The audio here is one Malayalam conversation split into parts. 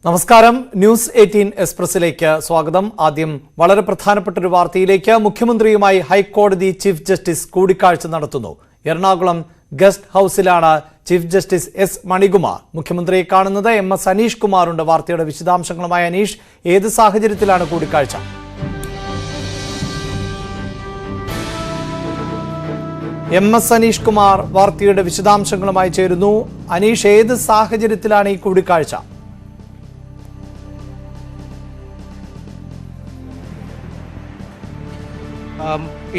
നമസ്കാരം. ന്യൂസ് 18 എക്സ്പ്രസിലേക്ക് സ്വാഗതം. ആദ്യം വളരെ പ്രധാനപ്പെട്ട ഒരു വാർത്തയിലേക്ക്. മുഖ്യമന്ത്രിയുമായി ഹൈക്കോടതി ചീഫ് ജസ്റ്റിസ് കൂടിക്കാഴ്ച നടത്തുന്നു. എറണാകുളം ഗസ്റ്റ് ഹൌസിലാണ് ചീഫ് ജസ്റ്റിസ് എസ് മണികുമാർ മുഖ്യമന്ത്രിയെ കാണുന്നത്. MS അനീഷ് കുമാറുണ്ട്. വാർത്തയുടെ വിശദാംശങ്ങളുമായി അനീഷ്, ഏത് സാഹചര്യത്തിലാണ് കൂടിക്കാഴ്ച? MS അനീഷ് കുമാർ വാർത്തയുടെ വിശദാംശങ്ങളുമായി ചേരുന്നു. അനീഷ്, ഏത് സാഹചര്യത്തിലാണ് ഈ കൂടിക്കാഴ്ച?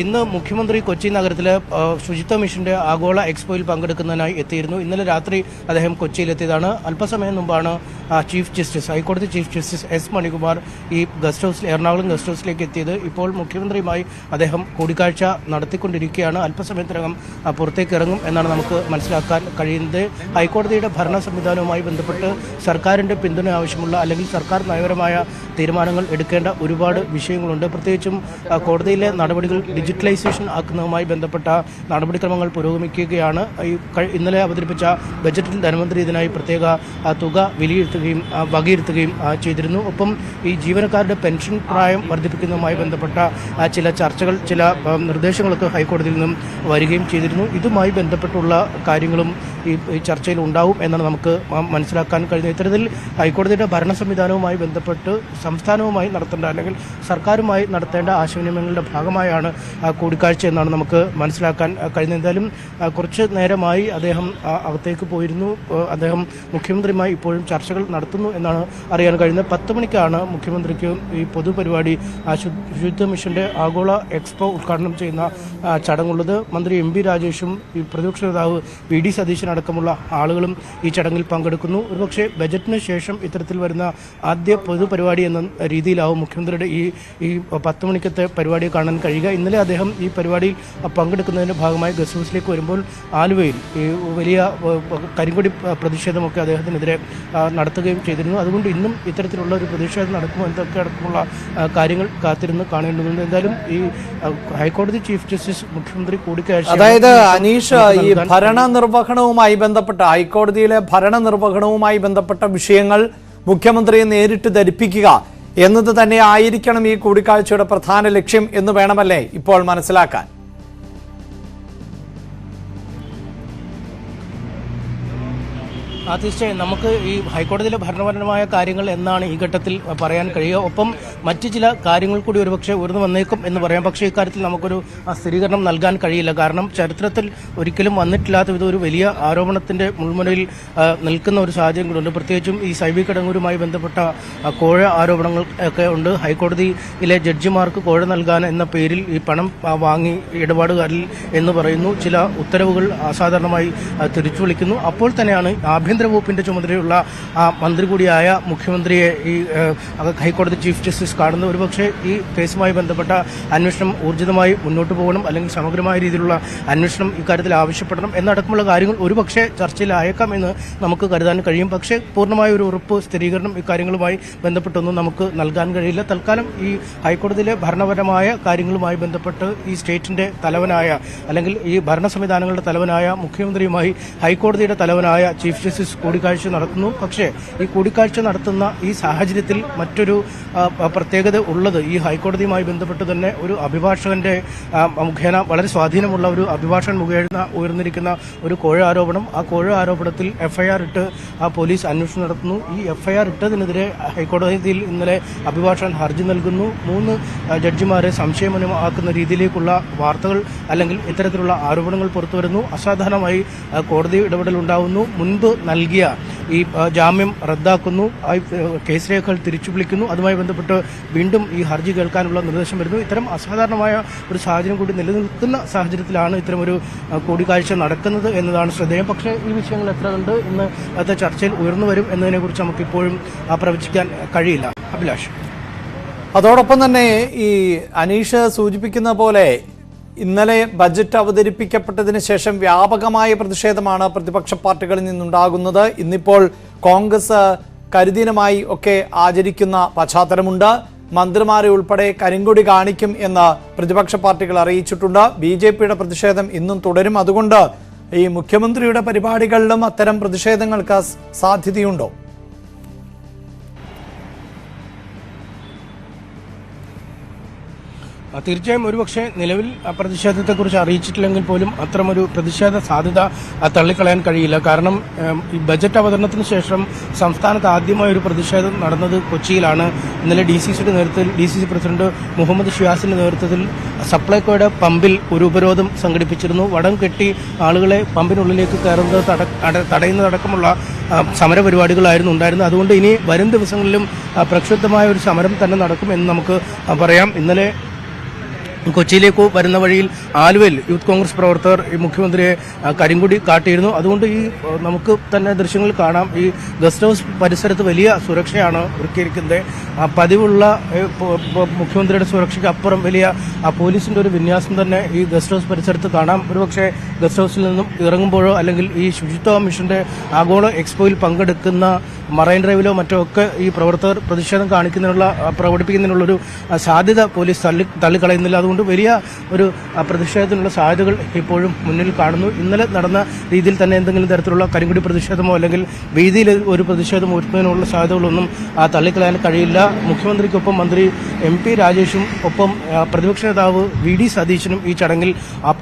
ഇന്ന് മുഖ്യമന്ത്രി കൊച്ചി നഗരത്തിലെ ശുചിത്വ മിഷന്റെ ആഗോള എക്സ്പോയിൽ പങ്കെടുക്കുന്നതിനായി എത്തിയിരുന്നു. ഇന്നലെ രാത്രി അദ്ദേഹം കൊച്ചിയിലെത്തിയതാണ്. അല്പസമയം മുമ്പാണ് ഹൈക്കോടതി ചീഫ് ജസ്റ്റിസ് എസ് മണികുമാർ ഈ എറണാകുളം ഗസ്റ്റ് ഹൌസിലേക്ക് എത്തിയത്. ഇപ്പോൾ മുഖ്യമന്ത്രിയുമായി അദ്ദേഹം കൂടിക്കാഴ്ച നടത്തിക്കൊണ്ടിരിക്കുകയാണ്. അല്പസമയത്തിനകം പുറത്തേക്ക് ഇറങ്ങും എന്നാണ് നമുക്ക് മനസ്സിലാക്കാൻ കഴിയുന്നത്. ഹൈക്കോടതിയുടെ ഭരണ സംവിധാനവുമായി ബന്ധപ്പെട്ട് സർക്കാരിന്റെ പിന്തുണ ആവശ്യമുള്ള അല്ലെങ്കിൽ സർക്കാർ നയപരമായ തീരുമാനങ്ങൾ എടുക്കേണ്ട ഒരുപാട് വിഷയങ്ങളുണ്ട്. പ്രത്യേകിച്ചും കോടതിയിലെ നടപടികൾ ഡിജിറ്റലൈസേഷൻ ആക്കുന്നതുമായി ബന്ധപ്പെട്ട നടപടിക്രമങ്ങൾ പുരോഗമിക്കുകയാണ്. ഇന്നലെ അവതരിപ്പിച്ച ബജറ്റിൽ ധനമന്ത്രി ഇതിനായി പ്രത്യേക തുക വകയിരുത്തുകയും ചെയ്തിരുന്നു. ഒപ്പം ഈ ജീവനക്കാരുടെ പെൻഷൻ പ്രായം വർദ്ധിപ്പിക്കുന്നതുമായി ബന്ധപ്പെട്ട ചില ചർച്ചകൾ, ചില നിർദ്ദേശങ്ങളൊക്കെ ഹൈക്കോടതിയിൽ നിന്നും വരികയും ചെയ്തിരുന്നു. ഇതുമായി ബന്ധപ്പെട്ടുള്ള കാര്യങ്ങളും ഈ ചർച്ചയിൽ ഉണ്ടാവും എന്നാണ് നമുക്ക് മനസ്സിലാക്കാൻ കഴിയുന്നത്. ഇത്തരത്തിൽ ഹൈക്കോടതിയുടെ ഭരണ സംവിധാനവുമായി ബന്ധപ്പെട്ട് സംസ്ഥാനവുമായി നടത്തേണ്ട അല്ലെങ്കിൽ സർക്കാരുമായി നടത്തേണ്ട ആശയവിനിമയങ്ങളുടെ ഭാഗമായാണ് കൂടിക്കാഴ്ച എന്നാണ് നമുക്ക് മനസ്സിലാക്കാൻ കഴിയുന്നത്. എന്തായാലും കുറച്ച് നേരമായി അദ്ദേഹം അകത്തേക്ക് പോയിരുന്നു. അദ്ദേഹം മുഖ്യമന്ത്രിയുമായി ഇപ്പോഴും ചർച്ചകൾ നടത്തുന്നു എന്നാണ് അറിയാൻ കഴിയുന്നത്. 10 മണിക്കാണ് മുഖ്യമന്ത്രിക്ക് ഈ പൊതുപരിപാടി ശുചിത്വ മിഷന്റെ ആഗോള എക്സ്പോ ഉദ്ഘാടനം ചെയ്യുന്ന ചടങ്ങുള്ളത്. മന്ത്രി MB രാജേഷും ഈ പ്രതിപക്ഷ നേതാവ് VD സതീശൻ അടക്കമുള്ള ആളുകളും ഈ ചടങ്ങിൽ പങ്കെടുക്കുന്നു. ഒരുപക്ഷെ ബജറ്റിന് ശേഷം ഇത്തരത്തിൽ വരുന്ന ആദ്യ പൊതുപരിപാടി എന്ന രീതിയിലാവും മുഖ്യമന്ത്രിയുടെ ഈ 10 മണിക്കത്തെ പരിപാടി കാണാൻ കഴിയുക. ഇന്നലെ അദ്ദേഹം ഈ പരിപാടിയിൽ പങ്കെടുക്കുന്നതിൻ്റെ ഭാഗമായി ഗസ്റ്റ് ഹൗസിലേക്ക് വരുമ്പോൾ ആലുവയിൽ ഈ വലിയ കരിങ്കൊടി പ്രതിഷേധമൊക്കെ അദ്ദേഹത്തിനെതിരെ നടത്തുകയും ചെയ്തിരുന്നു. അതുകൊണ്ട് ഇന്നും ഇത്തരത്തിലുള്ള ഒരു പ്രതിഷേധം നടക്കുമോ എന്തൊക്കെ അടക്കമുള്ള കാര്യങ്ങൾ കാത്തിരുന്ന് കാണേണ്ടതുണ്ട്. എന്തായാലും ഈ ഹൈക്കോടതി ചീഫ് ജസ്റ്റിസ് മുഖ്യമന്ത്രി കൂടിക്കാഴ്ച, അതായത് അനീഷ്, ഈ ഭരണനിർവഹണവുമായി ബന്ധപ്പെട്ട ഹൈക്കോടതിയിലെ ഭരണനിർവഹണവുമായി ബന്ധപ്പെട്ട വിഷയങ്ങൾ മുഖ്യമന്ത്രിയെ നേരിട്ട് ധരിപ്പിക്കുക എന്നത് തന്നെ ആയിരിക്കണം ഈ കൂടിക്കാഴ്ചയുടെ പ്രധാന ലക്ഷ്യം എന്ന് വേണമല്ലേ ഇപ്പോൾ മനസ്സിലാക്കാൻ? തീർച്ചയായും നമുക്ക് ഈ ഹൈക്കോടതിയിലെ ഭരണപരമായ കാര്യങ്ങൾ എന്നാണ് ഈ ഘട്ടത്തിൽ പറയാൻ കഴിയുക. ഒപ്പം മറ്റ് ചില കാര്യങ്ങൾ കൂടി ഒരുപക്ഷെ ഉയർന്നു വന്നേക്കും എന്ന് പറയാം. പക്ഷേ ഇക്കാര്യത്തിൽ നമുക്കൊരു സ്ഥിരീകരണം നൽകാൻ കഴിയില്ല. കാരണം ചരിത്രത്തിൽ ഒരിക്കലും വന്നിട്ടില്ലാത്ത വിധം ഒരു വലിയ ആരോപണത്തിന്റെ മുൾമുനയിൽ നിൽക്കുന്ന ഒരു സാഹചര്യം കൂടിയുണ്ട്. പ്രത്യേകിച്ചും ഈ സൈബി കിടങ്ങൂരുമായി ബന്ധപ്പെട്ട കോഴ ആരോപണങ്ങൾ ഒക്കെ ഉണ്ട്. ഹൈക്കോടതിയിലെ ജഡ്ജിമാർക്ക് കോഴ നൽകാൻ എന്ന പേരിൽ ഈ പണം വാങ്ങി ഇടപാടുകാരിൽ എന്ന് പറയുന്നു. ചില ഉത്തരവുകൾ അസാധാരണമായി തിരിച്ചു വിളിക്കുന്നു. അപ്പോൾ തന്നെയാണ് ആഭ്യന്തര വകുപ്പിന്റെ ചുമതലയുള്ള മന്ത്രി കൂടിയായ മുഖ്യമന്ത്രിയെ ഈ ഹൈക്കോടതി ചീഫ് ജസ്റ്റിസ് കാണുന്നത്. ഒരുപക്ഷെ ഈ കേസുമായി ബന്ധപ്പെട്ട അന്വേഷണം ഊർജിതമായി മുന്നോട്ട് പോകണം, അല്ലെങ്കിൽ സമഗ്രമായ രീതിയിലുള്ള അന്വേഷണം ഇക്കാര്യത്തിൽ ആവശ്യപ്പെടണം എന്നടക്കമുള്ള കാര്യങ്ങൾ ഒരുപക്ഷെ ചർച്ചയിലായേക്കാം എന്ന് നമുക്ക് കരുതാൻ കഴിയും. പക്ഷേ പൂർണ്ണമായ ഒരു ഉറപ്പ്, സ്ഥിരീകരണം ഇക്കാര്യങ്ങളുമായി ബന്ധപ്പെട്ടൊന്നും നമുക്ക് നൽകാൻ കഴിയില്ല. തൽക്കാലം ഈ ഹൈക്കോടതിയിലെ ഭരണപരമായ കാര്യങ്ങളുമായി ബന്ധപ്പെട്ട് ഈ സ്റ്റേറ്റിന്റെ തലവനായ അല്ലെങ്കിൽ ഈ ഭരണ സംവിധാനങ്ങളുടെ തലവനായ മുഖ്യമന്ത്രിയുമായി ഹൈക്കോടതിയുടെ തലവനായ ചീഫ് ജസ്റ്റിസ് കൂടിക്കാഴ്ച നടത്തുന്നു. പക്ഷേ ഈ കൂടിക്കാഴ്ച നടത്തുന്ന ഈ സാഹചര്യത്തിൽ മറ്റൊരു പ്രത്യേകത ഉള്ളത്, ഈ ഹൈക്കോടതിയുമായി ബന്ധപ്പെട്ട് തന്നെ ഒരു അഭിഭാഷകന്റെ മുഖേന, വളരെ സ്വാധീനമുള്ള ഒരു അഭിഭാഷകൻ മുഖേന ഉയർന്നിരിക്കുന്ന ഒരു കോഴ ആരോപണം. ആ കോഴ ആരോപണത്തിൽ FIR ഇട്ട് പോലീസ് അന്വേഷണം നടത്തുന്നു. ഈ FIR ഇട്ടതിനെതിരെ ഹൈക്കോടതിയിൽ ഇന്നലെ അഭിഭാഷകൻ ഹർജി നൽകുന്നു. 3 ജഡ്ജിമാരെ സംശയമനുമാക്കുന്ന രീതിയിലേക്കുള്ള വാർത്തകൾ അല്ലെങ്കിൽ ഇത്തരത്തിലുള്ള ആരോപണങ്ങൾ പുറത്തുവരുന്നു. അസാധാരണമായി കോടതി ഇടപെടൽ ഉണ്ടാവുന്നു. മുൻപ് നൽകിയ ഈ ജാമ്യം റദ്ദാക്കുന്നു. കേസ് രേഖകൾ തിരിച്ചു വിളിക്കുന്നു. അതുമായി ബന്ധപ്പെട്ട് വീണ്ടും ഈ ഹർജി കേൾക്കാനുള്ള നിർദ്ദേശം വരുന്നു. ഇത്തരം അസാധാരണമായ ഒരു സാഹചര്യം കൂടി നിലനിൽക്കുന്ന സാഹചര്യത്തിലാണ് ഇത്തരമൊരു കൂടിക്കാഴ്ച നടക്കുന്നത് എന്നതാണ് ശ്രദ്ധേയം. പക്ഷേ ഈ വിഷയങ്ങൾ എത്ര കണ്ട് ഇന്ന് അത് ചർച്ചയിൽ ഉയർന്നു വരും എന്നതിനെക്കുറിച്ച് നമുക്കിപ്പോഴും പ്രവചിക്കാൻ കഴിയില്ല. അഭിലാഷ്, അതോടൊപ്പം തന്നെ ഈ അനീഷ് സൂചിപ്പിക്കുന്ന പോലെ ഇന്നലെ ബജറ്റ് അവതരിപ്പിക്കപ്പെട്ടതിന് ശേഷം വ്യാപകമായ പ്രതിഷേധമാണ് പ്രതിപക്ഷ പാർട്ടികളിൽ നിന്നുണ്ടാകുന്നത്. ഇന്നിപ്പോൾ കോൺഗ്രസ് കരിദിനമായി ഒക്കെ ആചരിക്കുന്ന പശ്ചാത്തലമുണ്ട്. മന്ത്രിമാരെ ഉൾപ്പെടെ കരിങ്കൊടി കാണിക്കും എന്ന് പ്രതിപക്ഷ പാർട്ടികൾ അറിയിച്ചിട്ടുണ്ട്. BJPയുടെ പ്രതിഷേധം ഇന്നും തുടരും. അതുകൊണ്ട് ഈ മുഖ്യമന്ത്രിയുടെ പരിപാടികളിലും അത്തരം പ്രതിഷേധങ്ങൾക്ക് സാധ്യതയുണ്ടോ? തീർച്ചയായും ഒരുപക്ഷെ നിലവിൽ പ്രതിഷേധത്തെക്കുറിച്ച് അറിയിച്ചിട്ടില്ലെങ്കിൽ പോലും അത്തരമൊരു പ്രതിഷേധ സാധ്യത തള്ളിക്കളയാൻ കഴിയില്ല. കാരണം ഈ ബജറ്റ് അവതരണത്തിന് ശേഷം സംസ്ഥാനത്ത് ആദ്യമായ ഒരു പ്രതിഷേധം നടന്നത് കൊച്ചിയിലാണ്. ഇന്നലെ DCCയുടെ നേതൃത്വത്തിൽ DCC പ്രസിഡന്റ് മുഹമ്മദ് ഷിയാസിന്റെ നേതൃത്വത്തിൽ സപ്ലൈകോയുടെ പമ്പിൽ ഒരു ഉപരോധം സംഘടിപ്പിച്ചിരുന്നു. വടം കെട്ടി ആളുകളെ പമ്പിനുള്ളിലേക്ക് കയറുന്നത് തടയുന്നതടക്കമുള്ള സമരപരിപാടികളായിരുന്നു ഉണ്ടായിരുന്നത്. അതുകൊണ്ട് ഇനി വരും ദിവസങ്ങളിലും പ്രക്ഷുബ്ധമായ ഒരു സമരം തന്നെ നടക്കുമെന്ന് നമുക്ക് പറയാം. ഇന്നലെ കൊച്ചിയിലേക്ക് വരുന്ന വഴിയിൽ ആലുവയിൽ യൂത്ത് കോൺഗ്രസ് പ്രവർത്തകർ ഈ മുഖ്യമന്ത്രിയെ കരിങ്കൊടി കാട്ടിയിരുന്നു. അതുകൊണ്ട് ഈ നമുക്ക് തന്നെ ദൃശ്യങ്ങൾ കാണാം. ഈ ഗസ്റ്റ് ഹൗസ് പരിസരത്ത് വലിയ സുരക്ഷയാണ് ഒരുക്കിയിരിക്കുന്നത്. പതിവുള്ള മുഖ്യമന്ത്രിയുടെ സുരക്ഷയ്ക്ക് അപ്പുറം വലിയ പോലീസിന്റെ ഒരു വിന്യാസം തന്നെ ഈ ഗസ്റ്റ് ഹൗസ് പരിസരത്ത് കാണാം. ഒരുപക്ഷെ ഗസ്റ്റ് ഹൗസിൽ നിന്നും ഇറങ്ങുമ്പോഴോ അല്ലെങ്കിൽ ഈ ശുചിത്വ മിഷന്റെ ആഗോള എക്സ്പോയിൽ പങ്കെടുക്കുന്ന മറൈൻ ഡ്രൈവിലോ മറ്റോ ഒക്കെ ഈ പ്രവർത്തകർ പ്രതിഷേധം പ്രകടിപ്പിക്കുന്നതിനുള്ളൊരു സാധ്യത പോലീസ് തള്ളിക്കളയുന്നില്ല. അതുകൊണ്ട് വലിയ ഒരു പ്രതിഷേധത്തിനുള്ള സാധ്യതകൾ ഇപ്പോഴും മുന്നിൽ കാണുന്നു. ഇന്നലെ നടന്ന രീതിയിൽ തന്നെ എന്തെങ്കിലും തരത്തിലുള്ള കരിങ്കൊടി പ്രതിഷേധമോ അല്ലെങ്കിൽ വേദിയിൽ ഒരു പ്രതിഷേധം ഒരുക്കുന്നതിനുള്ള സാധ്യതകളൊന്നും തള്ളിക്കളയാൻ കഴിയില്ല. മുഖ്യമന്ത്രിക്കൊപ്പം മന്ത്രി MP രാജേഷും ഒപ്പം പ്രതിപക്ഷ നേതാവ് VD സതീശനും ഈ ചടങ്ങിൽ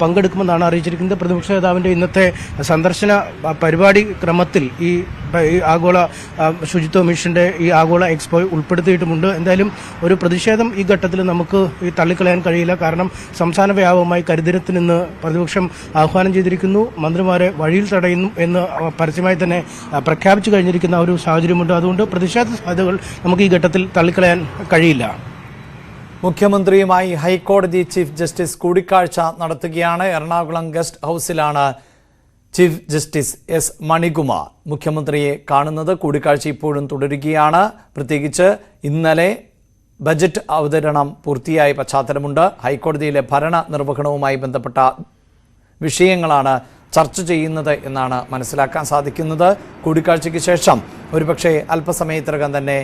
പങ്കെടുക്കുമെന്നാണ് അറിയിച്ചിരിക്കുന്നത്. പ്രതിപക്ഷ നേതാവിന്റെ ഇന്നത്തെ സന്ദർശന പരിപാടി ക്രമത്തിൽ ഈ ആഗോള ശുചിത്വ മിഷന്റെ ഈ ആഗോള എക്സ്പോ ഉൾപ്പെടുത്തിയിട്ടുമുണ്ട്. എന്തായാലും ഒരു പ്രതിഷേധം ഈ ഘട്ടത്തിൽ നമുക്ക് ഈ തള്ളിക്കളയാൻ കഴിയില്ല. കാരണം സംസ്ഥാന വ്യാപകമായി കരുതരത്തിന് നിന്ന് പ്രതിപക്ഷം ആഹ്വാനം ചെയ്തിരിക്കുന്നു. മന്ത്രിമാരെ വഴിയിൽ തടയുന്നു എന്ന് പരസ്യമായി തന്നെ പ്രഖ്യാപിച്ചു കഴിഞ്ഞിരിക്കുന്ന ഒരു സാഹചര്യമുണ്ട്. അതുകൊണ്ട് പ്രതിഷേധ സാധ്യതകൾ നമുക്ക് ഈ ഘട്ടത്തിൽ തള്ളിക്കളയാൻ കഴിയില്ല. മുഖ്യമന്ത്രിയുമായി ഹൈക്കോടതി ചീഫ് ജസ്റ്റിസ് കൂടിക്കാഴ്ച നടത്തുകയാണ്. എറണാകുളം ഗസ്റ്റ് ഹൌസിലാണ് ചീഫ് ജസ്റ്റിസ് S. മണികുമാർ മുഖ്യമന്ത്രിയെ കാണുന്നത്. കൂടിക്കാഴ്ച ഇപ്പോഴും തുടരുകയാണ്. പ്രത്യേകിച്ച് ഇന്നലെ ബജറ്റ് അവതരണം പൂർത്തിയായ പശ്ചാത്തലമുണ്ട്. ഹൈക്കോടതിയിലെ ഭരണ നിർവഹണവുമായി ബന്ധപ്പെട്ട വിഷയങ്ങളാണ് ചർച്ച ചെയ്യുന്നത് എന്നാണ് മനസ്സിലാക്കാൻ സാധിക്കുന്നത്. കൂടിക്കാഴ്ചയ്ക്ക് ശേഷം ഒരുപക്ഷെ അല്പസമയത്തിനകം തന്നെ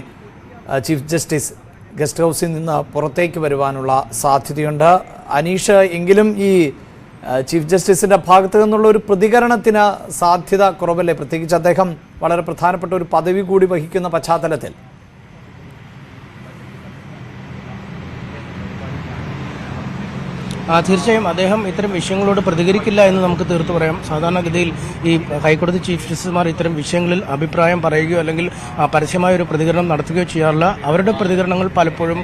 ചീഫ് ജസ്റ്റിസ് ഗസ്റ്റ് ഹൗസിൽ നിന്ന് പുറത്തേക്ക് വരുവാനുള്ള സാധ്യതയുണ്ട്. അനീഷ്, എങ്കിലും ഈ ചീഫ് ജസ്റ്റിസിന്റെ ഭാഗത്തു നിന്നുള്ള ഒരു പ്രതികരണത്തിന് സാധ്യത കുറവല്ലേ? പ്രത്യേകിച്ച് അദ്ദേഹം വളരെ പ്രധാനപ്പെട്ട ഒരു പദവി കൂടി വഹിക്കുന്ന പശ്ചാത്തലത്തിൽ. തീർച്ചയായും അദ്ദേഹം ഇത്തരം വിഷയങ്ങളോട് പ്രതികരിക്കില്ല എന്ന് നമുക്ക് തീർത്തു പറയാം. സാധാരണഗതിയിൽ ഈ ഹൈക്കോടതി ചീഫ് ജസ്റ്റിസുമാർ ഇത്തരം വിഷയങ്ങളിൽ അഭിപ്രായം പറയുകയോ അല്ലെങ്കിൽ പരസ്യമായ ഒരു പ്രതികരണം നടത്തുകയോ ചെയ്യാറില്ല. അവരുടെ പ്രതികരണങ്ങൾ പലപ്പോഴും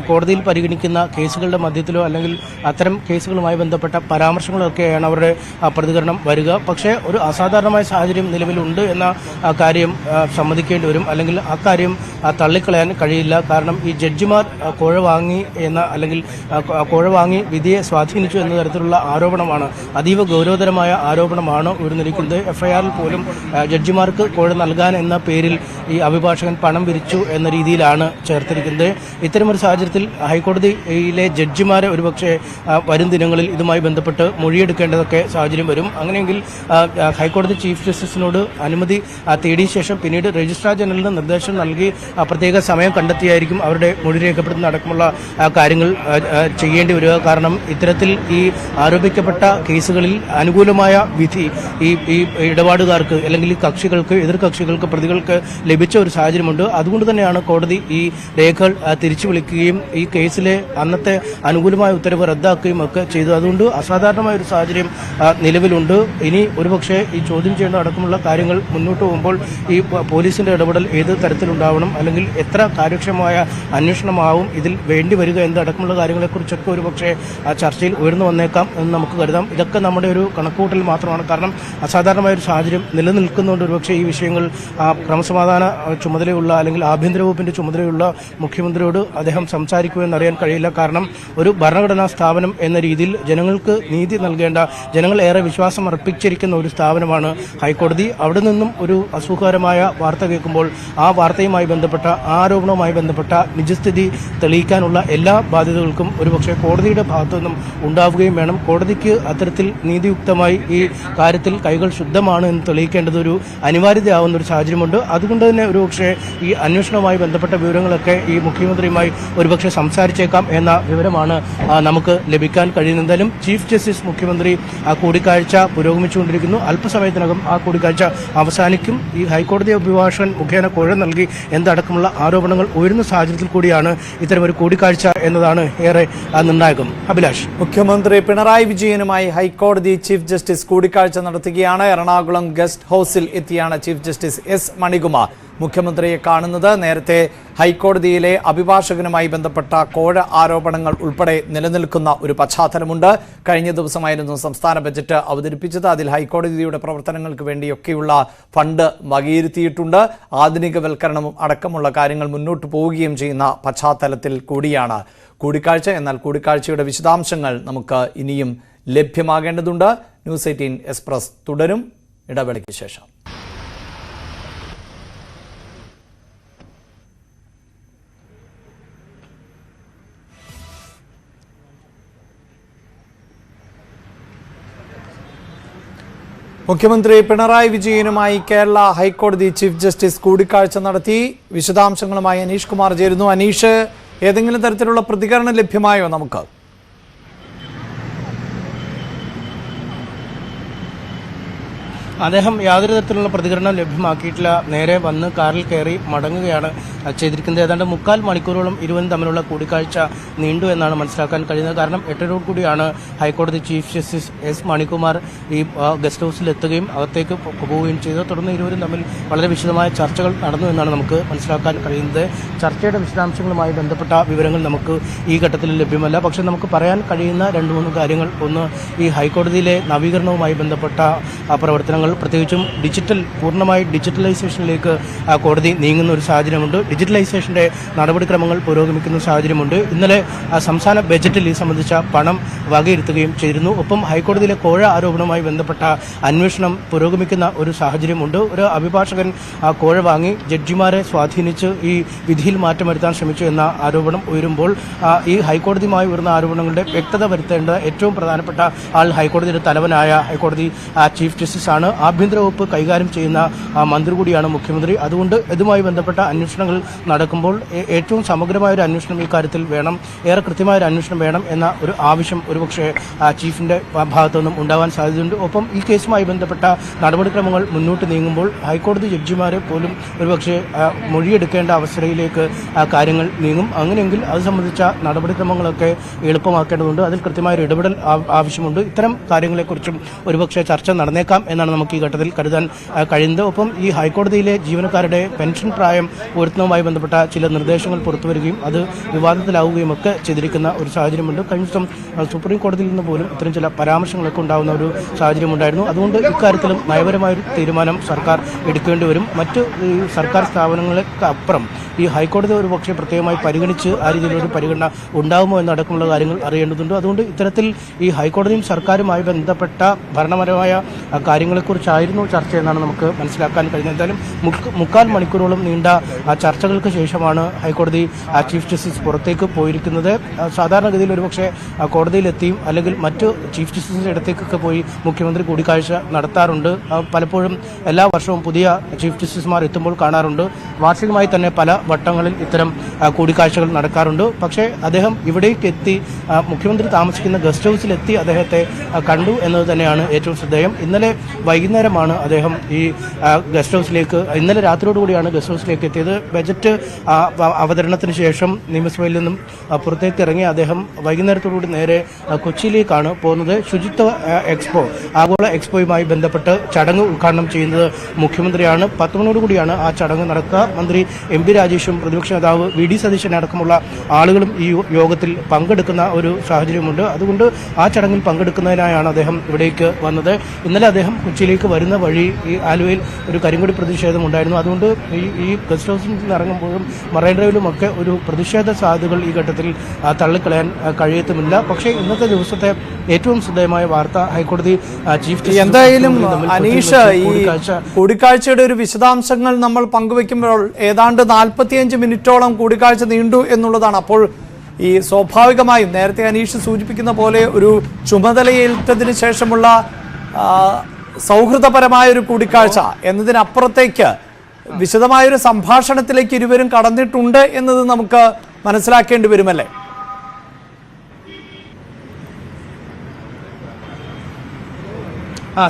കോടതിയിൽ പരിഗണിക്കുന്ന കേസുകളുടെ മധ്യത്തിലോ അല്ലെങ്കിൽ അത്തരം കേസുകളുമായി ബന്ധപ്പെട്ട പരാമർശങ്ങളൊക്കെയാണ് അവരുടെ പ്രതികരണം വരിക. പക്ഷേ ഒരു അസാധാരണമായ സാഹചര്യം നിലവിലുണ്ട് എന്ന കാര്യം സമ്മതിക്കേണ്ടി വരും. അല്ലെങ്കിൽ അക്കാര്യം തള്ളിക്കളയാൻ കഴിയില്ല. കാരണം ഈ ജഡ്ജിമാർ കോഴ വാങ്ങി വിധിയെ സ്വാധീനിച്ചു എന്ന തരത്തിലുള്ള ആരോപണമാണ്, അതീവ ഗൗരവതരമായ ആരോപണമാണ് ഉയർന്നിരിക്കുന്നത്. FIR-ൽ പോലും ജഡ്ജിമാർക്ക് കോഴ നൽകാൻ എന്ന പേരിൽ ഈ അഭിഭാഷകൻ പണം പിരിച്ചു എന്ന രീതിയിലാണ് ചേർത്തിരിക്കുന്നത്. ഇത്തരമൊരു സാഹചര്യത്തിൽ ഹൈക്കോടതിയിലെ ജഡ്ജിമാരെ ഒരുപക്ഷെ വരും ദിനങ്ങളിൽ ഇതുമായി ബന്ധപ്പെട്ട് മൊഴിയെടുക്കേണ്ടതൊക്കെ സാഹചര്യം വരും. അങ്ങനെയെങ്കിൽ ഹൈക്കോടതി ചീഫ് ജസ്റ്റിസിനോട് അനുമതി തേടിയ ശേഷം പിന്നീട് രജിസ്ട്രാർ ജനറലിന് നിർദ്ദേശം നൽകി പ്രത്യേക സമയം കണ്ടെത്തിയായിരിക്കും അവരുടെ മൊഴി രേഖപ്പെടുത്തുന്ന അടക്കമുള്ള കാര്യങ്ങൾ ചെയ്യേണ്ടി വരിക. കാരണം ഇത്തരത്തിൽ ഈ ആരോപിക്കപ്പെട്ട കേസുകളിൽ അനുകൂലമായ വിധി ഈ ഇടപാടുകാർക്ക് അല്ലെങ്കിൽ ഈ കക്ഷികൾക്ക്, എതിർ കക്ഷികൾക്ക്, പ്രതികൾക്ക് ലഭിച്ച ഒരു സാഹചര്യമുണ്ട്. അതുകൊണ്ട് തന്നെയാണ് കോടതി ഈ രേഖകൾ തിരിച്ചു വിളിക്കുകയും ഈ കേസിലെ അന്നത്തെ അനുകൂലമായ ഉത്തരവ് റദ്ദാക്കുകയും ഒക്കെ ചെയ്തു. അതുകൊണ്ട് അസാധാരണമായ ഒരു സാഹചര്യം നിലവിലുണ്ട്. ഇനി ഒരുപക്ഷെ ഈ ചോദ്യം ചെയ്യേണ്ട അടക്കമുള്ള കാര്യങ്ങൾ മുന്നോട്ട് പോകുമ്പോൾ ഈ പോലീസിന്റെ ഇടപെടൽ ഏത് തരത്തിലുണ്ടാവണം അല്ലെങ്കിൽ എത്ര കാര്യക്ഷമമായ അന്വേഷണമാവും ഇതിൽ വേണ്ടി വരിക എന്നതടക്കമുള്ള കാര്യങ്ങളെക്കുറിച്ചൊക്കെ ഒരുപക്ഷെ ചർച്ചയിൽ ഉയർന്നു വന്നേക്കാം എന്ന് നമുക്ക് കരുതാം. ഇതൊക്കെ നമ്മുടെ ഒരു കണക്കുകൂട്ടൽ മാത്രമാണ്. കാരണം അസാധാരണമായ ഒരു സാഹചര്യം നിലനിൽക്കുന്നുണ്ട്. ഒരുപക്ഷെ ഈ വിഷയങ്ങൾ ക്രമസമാധാന ചുമതലയുള്ള അല്ലെങ്കിൽ ആഭ്യന്തര വകുപ്പിന്റെ ചുമതലയുള്ള മുഖ്യമന്ത്രിയോട് അദ്ദേഹം സംസാരിക്കുമെന്നറിയാൻ കഴിയില്ല. കാരണം ഒരു ഭരണഘടനാ സ്ഥാപനം എന്ന രീതിയിൽ ജനങ്ങൾക്ക് നീതി നൽകേണ്ട, ജനങ്ങൾ ഏറെ വിശ്വാസം അർപ്പിച്ചിരിക്കുന്ന ഒരു സ്ഥാപനമാണ് ഹൈക്കോടതി. അവിടെ നിന്നും ഒരു അസുഖകരമായ വാർത്ത കേൾക്കുമ്പോൾ ആ വാർത്തയുമായി ബന്ധപ്പെട്ട, ആരോപണവുമായി ബന്ധപ്പെട്ട നിജസ്ഥിതി തെളിയിക്കാനുള്ള എല്ലാ ബാധ്യതകൾക്കും ഒരുപക്ഷെ കോടതിയുടെ ഭാഗത്തു നിന്നും ഉണ്ടാവുകയും വേണം. കോടതിക്ക് അത്തരത്തിൽ നീതിയുക്തമായി ഈ കാര്യത്തിൽ കൈകൾ ശുദ്ധമാണ് എന്ന് തെളിയിക്കേണ്ടത് ഒരു അനിവാര്യതയാവുന്ന ഒരു സാഹചര്യമുണ്ട്. അതുകൊണ്ട് തന്നെ ഒരുപക്ഷെ ഈ അന്വേഷണവുമായി ബന്ധപ്പെട്ട വിവരങ്ങളൊക്കെ ഈ മുഖ്യമന്ത്രിയുമായി ഒരുപക്ഷെ സംസാരിച്ചേക്കാം എന്ന വിവരമാണ് നമുക്ക് ലഭിക്കാൻ കഴിയുന്നത്. എന്തായാലും ചീഫ് ജസ്റ്റിസ് മുഖ്യമന്ത്രി കൂടിക്കാഴ്ച പുരോഗമിച്ചുകൊണ്ടിരിക്കുന്നു. അല്പസമയത്തിനകം ആ കൂടിക്കാഴ്ച അവസാനിക്കും. ഈ ഹൈക്കോടതി അഭിഭാഷകൻ മുഖേന കോഴ നൽകി എന്നതടക്കമുള്ള ആരോപണങ്ങൾ ഉയരുന്ന സാഹചര്യത്തിൽ കൂടിയാണ് ഇത്തരമൊരു കൂടിക്കാഴ്ച എന്നതാണ് ഏറെ നിർണായകം. അഭിലാഷ്, മുഖ്യമന്ത്രി പിണറായി വിജയനുമായി ഹൈക്കോടതി ചീഫ് ജസ്റ്റിസ് കൂടിക്കാഴ്ച നടത്തുകയാണ്. എറണാകുളം ഗസ്റ്റ് ഹൌസിൽ എത്തിയാണ് ചീഫ് ജസ്റ്റിസ് എസ് മണികുമാർ മുഖ്യമന്ത്രിയെ കാണുന്നത്. നേരത്തെ ഹൈക്കോടതിയിലെ അഭിഭാഷകനുമായി ബന്ധപ്പെട്ട കോഴ ആരോപണങ്ങൾ ഉൾപ്പെടെ നിലനിൽക്കുന്ന ഒരു പശ്ചാത്തലമുണ്ട്. കഴിഞ്ഞ ദിവസമായിരുന്നു സംസ്ഥാന ബജറ്റ് അവതരിപ്പിച്ചത്. അതിൽ ഹൈക്കോടതിയുടെ പ്രവർത്തനങ്ങൾക്ക് വേണ്ടിയൊക്കെയുള്ള ഫണ്ട് വകയിരുത്തിയിട്ടുണ്ട്. ആധുനികവൽക്കരണവും അടക്കമുള്ള കാര്യങ്ങൾ മുന്നോട്ട് പോവുകയും ചെയ്യുന്ന പശ്ചാത്തലത്തിൽ കൂടിയാണ് കൂടിക്കാഴ്ച. എന്നാൽ കൂടിക്കാഴ്ചയുടെ വിശദാംശങ്ങൾ നമുക്ക് ഇനിയും ലഭ്യമാകേണ്ടതുണ്ട്. ന്യൂസ് 18 എക്സ്പ്രസ് തുടരും ഇടവേളയ്ക്ക് ശേഷം. മുഖ്യമന്ത്രി പിണറായി വിജയനുമായി കേരള ഹൈക്കോടതി ചീഫ് ജസ്റ്റിസ് കൂടിക്കാഴ്ച നടത്തി. വിശദാംശങ്ങളുമായി അനീഷ് കുമാർ ചേരുന്നു. അനീഷ്, ഏതെങ്കിലും തരത്തിലുള്ള പ്രതികരണം ലഭ്യമായോ നമുക്ക്? അദ്ദേഹം യാതൊരു തരത്തിലുള്ള പ്രതികരണം ലഭ്യമാക്കിയിട്ടില്ല. നേരെ വന്ന് കാറിൽ കയറി മടങ്ങുകയാണ് ചെയ്തിരിക്കുന്നത്. ഏതാണ്ട് 3/4 മണിക്കൂറോളം ഇരുവരും തമ്മിലുള്ള കൂടിക്കാഴ്ച നീണ്ടു എന്നാണ് മനസ്സിലാക്കാൻ കഴിയുന്നത്. കാരണം 8:00 കൂടിയാണ് ഹൈക്കോടതി ചീഫ് ജസ്റ്റിസ് എസ് മണികുമാർ ഈ ഗസ്റ്റ് ഹൌസിൽ എത്തുകയും അകത്തേക്ക് പോവുകയും ചെയ്തത്. തുടർന്ന് ഇരുവരും തമ്മിൽ വളരെ വിശദമായ ചർച്ചകൾ നടന്നു എന്നാണ് നമുക്ക് മനസ്സിലാക്കാൻ കഴിയുന്നത്. ചർച്ചയുടെ വിശദാംശങ്ങളുമായി ബന്ധപ്പെട്ട വിവരങ്ങൾ നമുക്ക് ഈ ഘട്ടത്തിൽ ലഭ്യമല്ല. പക്ഷേ നമുക്ക് പറയാൻ കഴിയുന്ന 2-3 കാര്യങ്ങൾ. ഒന്ന്, ഈ ഹൈക്കോടതിയിലെ നവീകരണവുമായി ബന്ധപ്പെട്ട പ്രവർത്തനങ്ങൾ, പ്രത്യേകിച്ചും പൂർണ്ണമായി ഡിജിറ്റലൈസേഷനിലേക്ക് കോടതി നീങ്ങുന്ന ഒരു സാഹചര്യമുണ്ട്. ഡിജിറ്റലൈസേഷന്റെ നടപടിക്രമങ്ങൾ പുരോഗമിക്കുന്ന സാഹചര്യമുണ്ട്. ഇന്നലെ സംസ്ഥാന ബജറ്റിൽ ഈ സംബന്ധിച്ച പണം വകയിരുത്തുകയും ചെയ്തിരുന്നു. ഒപ്പം ഹൈക്കോടതിയിലെ കോഴ ആരോപണവുമായി ബന്ധപ്പെട്ട അന്വേഷണം പുരോഗമിക്കുന്ന ഒരു സാഹചര്യമുണ്ട്. ഒരു അഭിഭാഷകൻ കോഴ വാങ്ങി ജഡ്ജിമാരെ സ്വാധീനിച്ച് ഈ വിധിയിൽ മാറ്റം വരുത്താൻ ശ്രമിച്ചു എന്ന ആരോപണം ഉയരുമ്പോൾ ഈ ഹൈക്കോടതിയുമായി ഉയർന്ന ആരോപണങ്ങളുടെ വ്യക്തത വരുത്തേണ്ട ഏറ്റവും പ്രധാനപ്പെട്ട ആൾ ഹൈക്കോടതിയുടെ തലവനായ ഹൈക്കോടതി ചീഫ് ജസ്റ്റിസ് ആണ്. ആഭ്യന്തര വകുപ്പ് കൈകാര്യം ചെയ്യുന്ന മന്ത്രി കൂടിയാണ് മുഖ്യമന്ത്രി. അതുകൊണ്ട് ഇതുമായി ബന്ധപ്പെട്ട അന്വേഷണങ്ങൾ നടക്കുമ്പോൾ ഏറ്റവും സമഗ്രമായ ഒരു അന്വേഷണം ഈ കാര്യത്തിൽ വേണം, ഏറെ കൃത്യമായ ഒരു അന്വേഷണം വേണം എന്ന ഒരു ആവശ്യം ഒരുപക്ഷെ ചീഫിന്റെ ഭാഗത്തു നിന്നും ഉണ്ടാവാൻ സാധ്യതയുണ്ട്. ഒപ്പം ഈ കേസുമായി ബന്ധപ്പെട്ട നടപടിക്രമങ്ങൾ മുന്നോട്ട് നീങ്ങുമ്പോൾ ഹൈക്കോടതി ജഡ്ജിമാരെ പോലും ഒരുപക്ഷെ മൊഴിയെടുക്കേണ്ട അവസ്ഥയിലേക്ക് കാര്യങ്ങൾ നീങ്ങും. അങ്ങനെയെങ്കിൽ അത് സംബന്ധിച്ച നടപടിക്രമങ്ങളൊക്കെ എളുപ്പമാക്കേണ്ടതുണ്ട്. അതിൽ കൃത്യമായൊരു ഇടപെടൽ ആവശ്യമുണ്ട്. ഇത്തരം കാര്യങ്ങളെക്കുറിച്ചും ഒരുപക്ഷെ ചർച്ച നടന്നേക്കാം എന്നാണ് നമുക്ക് ഈ ഘട്ടത്തിൽ കരുതാൻ കഴിയുന്നത്. ഒപ്പം ഈ ഹൈക്കോടതിയിലെ ജീവനക്കാരുടെ പെൻഷൻ പ്രായം ഉയർത്തുന്നതുമായി ബന്ധപ്പെട്ട ചില നിർദ്ദേശങ്ങൾ പുറത്തുവരികയും അത് വിവാദത്തിലാവുകയും ഒക്കെ ചെയ്തിരിക്കുന്ന ഒരു സാഹചര്യമുണ്ട്. കഴിഞ്ഞ ദിവസം സുപ്രീം കോടതിയിൽ നിന്ന് പോലും ഇത്തരം ചില പരാമർശങ്ങളൊക്കെ ഉണ്ടാകുന്ന ഒരു സാഹചര്യമുണ്ടായിരുന്നു. അതുകൊണ്ട് ഇക്കാര്യത്തിലും നയപരമായൊരു തീരുമാനം സർക്കാർ എടുക്കേണ്ടി വരും. മറ്റ് സർക്കാർ സ്ഥാപനങ്ങൾക്ക് അപ്പുറം ഈ ഹൈക്കോടതി ഒരു പക്ഷേ പ്രത്യേകമായി പരിഗണിച്ച് ആ രീതിയിലൊരു പരിഗണന ഉണ്ടാകുമോ എന്നടക്കമുള്ള കാര്യങ്ങൾ അറിയേണ്ടതുണ്ട്. അതുകൊണ്ട് ഇത്തരത്തിൽ ഈ ഹൈക്കോടതിയും സർക്കാരുമായി ബന്ധപ്പെട്ട ഭരണപരമായ കാര്യങ്ങളെക്കുറിച്ചായിരുന്നു ചർച്ച എന്നാണ് നമുക്ക് മനസ്സിലാക്കാൻ കഴിയുന്നത്. എന്തായാലും 3/4 മണിക്കൂറോളം നീണ്ട ചർച്ചകൾക്ക് ശേഷമാണ് ഹൈക്കോടതി ചീഫ് ജസ്റ്റിസ് പുറത്തേക്ക് പോയിരിക്കുന്നത്. സാധാരണഗതിയിൽ ഒരുപക്ഷെ കോടതിയിലെത്തിയും അല്ലെങ്കിൽ മറ്റ് ചീഫ് ജസ്റ്റിസിന്റെ അടുത്തേക്കൊക്കെ പോയി മുഖ്യമന്ത്രി കൂടിക്കാഴ്ച നടത്താറുണ്ട്. പലപ്പോഴും എല്ലാ വർഷവും പുതിയ ചീഫ് ജസ്റ്റിസുമാർ എത്തുമ്പോൾ കാണാറുണ്ട്. വാർഷികമായി തന്നെ പല വട്ടങ്ങളിൽ ഇത്തരം കൂടിക്കാഴ്ചകൾ നടക്കാറുണ്ട്. പക്ഷേ അദ്ദേഹം ഇവിടേക്ക് എത്തി മുഖ്യമന്ത്രി താമസിക്കുന്ന ഗസ്റ്റ് ഹൗസിലെത്തി അദ്ദേഹത്തെ കണ്ടു എന്നത് തന്നെയാണ് ഏറ്റവും ശ്രദ്ധേയം. ഇന്നലെ വൈകുന്നേരമാണ് അദ്ദേഹം ഈ ഗസ്റ്റ് ഹൗസിലേക്ക്, ഇന്നലെ രാത്രിയോടുകൂടിയാണ് ഗസ്റ്റ് ഹൗസിലേക്ക് എത്തിയത്. ബജറ്റ് അവതരണത്തിന് ശേഷം നിയമസഭയിൽ നിന്നും പുറത്തേക്ക് ഇറങ്ങി അദ്ദേഹം വൈകുന്നേരത്തോടുകൂടി നേരെ കൊച്ചിയിലേക്കാണ് പോകുന്നത്. ശുചിത്വ എക്സ്പോ, ആഗോള എക്സ്പോയുമായി ബന്ധപ്പെട്ട് ചടങ്ങ് ഉദ്ഘാടനം ചെയ്യുന്നത് മുഖ്യമന്ത്രിയാണ്. 10 മണിയോടുകൂടിയാണ് ആ ചടങ്ങ് നടക്കുക. മന്ത്രി എം പി രാജേഷും പ്രതിപക്ഷ നേതാവ് VD സതീശൻ അടക്കമുള്ള ആളുകളും ഈ യോഗത്തിൽ പങ്കെടുക്കുന്ന ഒരു സാഹചര്യമുണ്ട്. അതുകൊണ്ട് ആ ചടങ്ങിൽ പങ്കെടുക്കുന്നതിനായാണ് അദ്ദേഹം ഇവിടേക്ക് വന്നത്. ഇന്നലെ അദ്ദേഹം കൊച്ചിയിലേക്ക് വരുന്ന വഴി ഈ ആലുവയിൽ ഒരു കരിങ്കൊടി പ്രതിഷേധം ഉണ്ടായിരുന്നു. അതുകൊണ്ട് ഈ ഗസ്റ്റ് ഹൗസിൽ നിന്ന് ഇറങ്ങുമ്പോഴും മറൈൻ ഡ്രൈവിലുമൊക്കെ ഒരു പ്രതിഷേധ സാധ്യതകൾ ഈ ഘട്ടത്തിൽ തള്ളിക്കളയാൻ കഴിയത്തുമില്ല. പക്ഷേ ഇന്നത്തെ ദിവസത്തെ ഏറ്റവും ശ്രദ്ധേയമായ വാർത്ത ഹൈക്കോടതി ചീഫ് ജസ്റ്റിസ് എന്തായാലും അനീഷ്, ഈ കൂടിക്കാഴ്ചയുടെ ഒരു വിശദാംശങ്ങൾ നമ്മൾ പങ്കുവെക്കുമ്പോൾ ഏതാണ്ട് 45 മിനിറ്റോളം കൂടിക്കാഴ്ച നീണ്ടു എന്നുള്ളതാണ്. അപ്പോൾ ഈ സ്വാഭാവികമായും നേരത്തെ അനീഷ് സൂചിപ്പിക്കുന്ന പോലെ ഒരു ചുമതലയേറ്റതിന് ശേഷമുള്ള സൗഹൃദപരമായൊരു കൂടിക്കാഴ്ച എന്നതിനപ്പുറത്തേക്ക് വിശദമായൊരു സംഭാഷണത്തിലേക്ക് ഇരുവരും കടന്നിട്ടുണ്ട് എന്നത് നമുക്ക് മനസ്സിലാക്കേണ്ടി വരുമല്ലേ?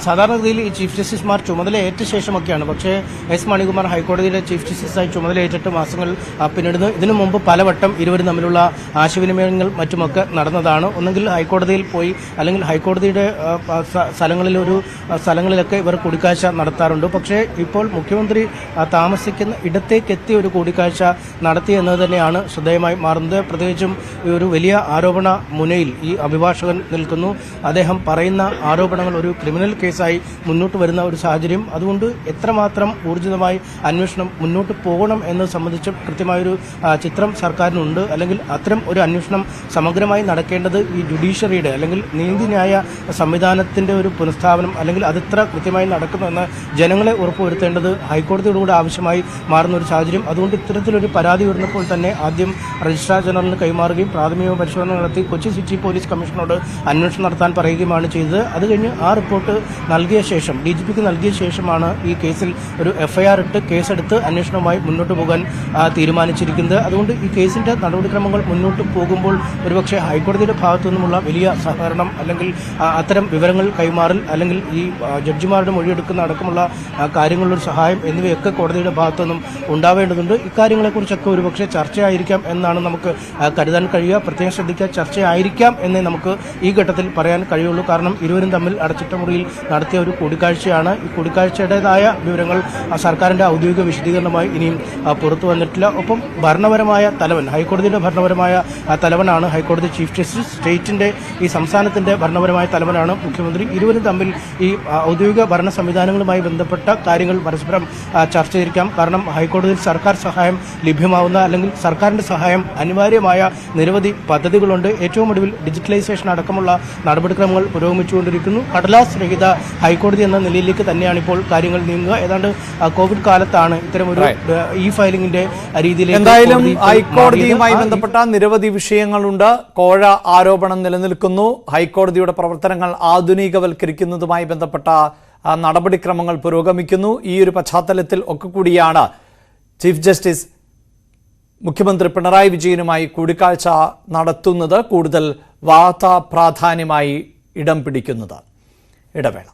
സാധാരണഗതിയിൽ ഈ ചീഫ് ജസ്റ്റിസുമാർ ചുമതലയേറ്റ ശേഷമൊക്കെയാണ്. പക്ഷേ എസ് മണികുമാർ ഹൈക്കോടതിയിലെ ചീഫ് ജസ്റ്റിസായി ചുമതലയേറ്റിട്ട് മാസങ്ങൾ പിന്നിടുന്നു. ഇതിനു മുമ്പ് പലവട്ടം ഇരുവരും തമ്മിലുള്ള ആശയവിനിമയങ്ങൾ മറ്റുമൊക്കെ നടന്നതാണ്. ഒന്നെങ്കിൽ ഹൈക്കോടതിയിൽ പോയി അല്ലെങ്കിൽ ഹൈക്കോടതിയുടെ സ്ഥലങ്ങളിലൊക്കെ ഇവർ കൂടിക്കാഴ്ച നടത്താറുണ്ട്. പക്ഷേ ഇപ്പോൾ മുഖ്യമന്ത്രി താമസിക്കുന്ന ഇടത്തേക്കെത്തിയ ഒരു കൂടിക്കാഴ്ച നടത്തി എന്നത് തന്നെയാണ് ശ്രദ്ധേയമായി മാറുന്നത്. പ്രത്യേകിച്ചും ഒരു വലിയ ആരോപണ മുനയിൽ ഈ അഭിഭാഷകൻ നിൽക്കുന്നു. അദ്ദേഹം പറയുന്ന ആരോപണങ്ങൾ ഒരു ക്രിമിനൽ കേസായി മുന്നോട്ട് വരുന്ന ഒരു സാഹചര്യം. അതുകൊണ്ട് എത്രമാത്രം ഊർജിതമായി അന്വേഷണം മുന്നോട്ട് പോകണം എന്നത് സംബന്ധിച്ച് കൃത്യമായൊരു ചിത്രം സർക്കാരിനുണ്ട്. അല്ലെങ്കിൽ അത്തരം ഒരു അന്വേഷണം സമഗ്രമായി നടക്കേണ്ടത് ഈ ജുഡീഷ്യറിയുടെ അല്ലെങ്കിൽ നീതിന്യായ സംവിധാനത്തിന്റെ ഒരു പുനഃസ്ഥാപനം അല്ലെങ്കിൽ അതെത്ര കൃത്യമായി നടക്കുന്നുവെന്ന് ജനങ്ങളെ ഉറപ്പുവരുത്തേണ്ടത് ഹൈക്കോടതിയോടുകൂടെ ആവശ്യമായി മാറുന്ന ഒരു സാഹചര്യം. അതുകൊണ്ട് ഇത്തരത്തിലൊരു പരാതി വരുന്നപ്പോൾ തന്നെ ആദ്യം രജിസ്ട്രാർ ജനറലിന് കൈമാറുകയും പ്രാഥമിക പരിശോധന നടത്തി കൊച്ചി സിറ്റി പോലീസ് കമ്മീഷനോട് അന്വേഷണം നടത്താൻ പറയുകയുമാണ് ചെയ്തത്. അത് കഴിഞ്ഞ് ആ റിപ്പോർട്ട് നൽകിയ ശേഷം DGPക്ക് നൽകിയ ശേഷമാണ് ഈ കേസിൽ ഒരു FIR ഇട്ട് കേസെടുത്ത് അന്വേഷണവുമായി മുന്നോട്ട് പോകാൻ തീരുമാനിച്ചിരിക്കുന്നത്. അതുകൊണ്ട് ഈ കേസിന്റെ നടപടിക്രമങ്ങൾ മുന്നോട്ട് പോകുമ്പോൾ ഒരുപക്ഷെ ഹൈക്കോടതിയുടെ ഭാഗത്തു നിന്നുമുള്ള വലിയ സഹകരണം അല്ലെങ്കിൽ അത്തരം വിവരങ്ങൾ കൈമാറൽ അല്ലെങ്കിൽ ഈ ജഡ്ജിമാരുടെ മൊഴിയെടുക്കുന്ന അടക്കമുള്ള കാര്യങ്ങളിലൊരു സഹായം എന്നിവയൊക്കെ കോടതിയുടെ ഭാഗത്തു നിന്നും ഉണ്ടാവേണ്ടതുണ്ട്. ഇക്കാര്യങ്ങളെക്കുറിച്ചൊക്കെ ഒരുപക്ഷെ ചർച്ചയായിരിക്കാം എന്നാണ് നമുക്ക് കരുതാൻ കഴിയുക. പ്രത്യേകം ശ്രദ്ധിക്കുക, ചർച്ചയായിരിക്കാം എന്നേ നമുക്ക് ഈ ഘട്ടത്തിൽ പറയാൻ കഴിയുള്ളൂ. കാരണം ഇരുവരും തമ്മിൽ അടച്ചിട്ട മുറിയിൽ നടത്തിയ ഒരു കൂടിക്കാഴ്ചയാണ്. ഈ കൂടിക്കാഴ്ചയുടേതായ വിവരങ്ങൾ സർക്കാരിന്റെ ഔദ്യോഗിക വിശദീകരണമായി ഇനിയും പുറത്തു വന്നിട്ടില്ല. ഒപ്പം ഭരണപരമായ തലവൻ, ഹൈക്കോടതിയുടെ ഭരണപരമായ തലവനാണ് ഹൈക്കോടതി ചീഫ് ജസ്റ്റിസ്. സ്റ്റേറ്റിന്റെ ഈ സംസ്ഥാനത്തിന്റെ ഭരണപരമായ തലവനാണ് മുഖ്യമന്ത്രി. ഇരുവരും തമ്മിൽ ഈ ഔദ്യോഗിക ഭരണ സംവിധാനങ്ങളുമായി ബന്ധപ്പെട്ട കാര്യങ്ങൾ പരസ്പരം ചർച്ച ചെയ്തിരിക്കാം. കാരണം ഹൈക്കോടതിയിൽ സർക്കാർ സഹായം ലഭ്യമാവുന്ന അല്ലെങ്കിൽ സർക്കാരിന്റെ സഹായം അനിവാര്യമായ നിരവധി പദ്ധതികളുണ്ട്. ഏറ്റവും ഒടുവിൽ ഡിജിറ്റലൈസേഷൻ അടക്കമുള്ള നടപടിക്രമങ്ങൾ പുരോഗമിച്ചുകൊണ്ടിരിക്കുന്നു. കടലാസ് രഹിത ഹൈക്കോടതി എന്ന നിലയിലേക്ക് തന്നെയാണ് ഇപ്പോൾ കാര്യങ്ങൾ നീങ്ങുക. ഏതാണ്ട് കോവിഡ് കാലത്താണ് ഇത്തരമൊരു ഫയലിംഗിന്റെ രീതിയിലേക്ക്. എന്തായാലും ഹൈക്കോടതിയുമായി ബന്ധപ്പെട്ട നിരവധി വിഷയങ്ങളുണ്ട്. കോഴ ആരോപണം നിലനിൽക്കുന്നു. ഹൈക്കോടതിയുടെ പ്രവർത്തനങ്ങൾ ആധുനികവൽക്കരിക്കുന്നതുമായി ബന്ധപ്പെട്ട നടപടിക്രമങ്ങൾ പുരോഗമിക്കുന്നു. ഈ ഒരു പശ്ചാത്തലത്തിൽ ഒക്കെ കൂടിയാണ് ചീഫ് ജസ്റ്റിസ് മുഖ്യമന്ത്രി പിണറായി വിജയനുമായി കൂടിക്കാഴ്ച നടത്തുന്നത്. കൂടുതൽ വാർത്താ പ്രാധാന്യമായി ഇടം പിടിക്കുന്നത്. ഇടവേള.